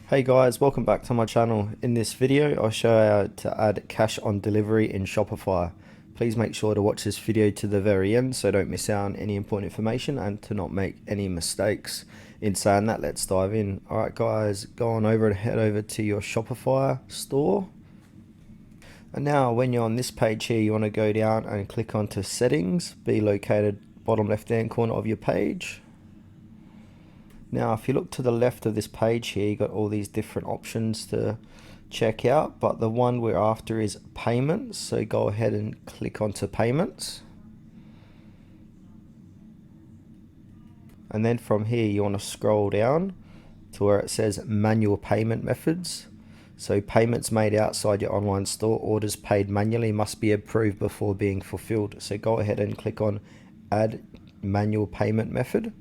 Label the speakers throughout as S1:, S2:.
S1: Hey guys, welcome back to my channel. In this video, I'll show you how to add cash on delivery in Shopify. Please make sure to watch this video to the very end so don't miss out on any important information and to not make any mistakes. In saying that, let's dive in. Alright guys, go on over and head over to your Shopify store. And now when you're on this page here, you want to go down and click onto settings, be located bottom left hand corner of your page. Now if you look to the left of this page here, you got all these different options to check out, but the one we're after is payments, so go ahead and click onto payments. And then from here you want to scroll down to where it says manual payment methods. So payments made outside your online store, orders paid manually must be approved before being fulfilled. So go ahead and click on add manual payment method.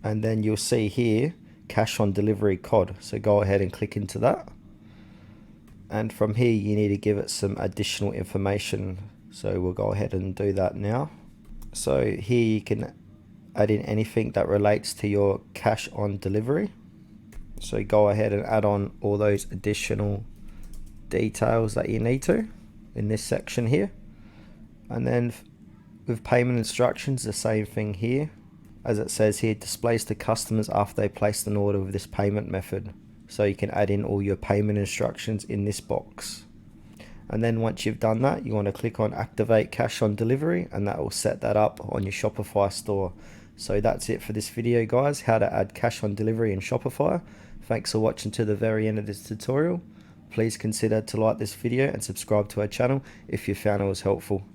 S1: And then you'll see here cash on delivery code, so go ahead and click into that. And from here you need to give it some additional information, so we'll go ahead and do that now. So here you can add in anything that relates to your cash on delivery, so go ahead and add on all those additional details that you need to in this section here. And then with payment instructions, the same thing here. As it says here, displays to customers after they placed an order with this payment method. So you can add in all your payment instructions in this box. And then once you've done that, you want to click on activate cash on delivery, and that will set that up on your Shopify store. So that's it for this video guys, how to add cash on delivery in Shopify. Thanks for watching to the very end of this tutorial. Please consider to like this video and subscribe to our channel if you found it was helpful.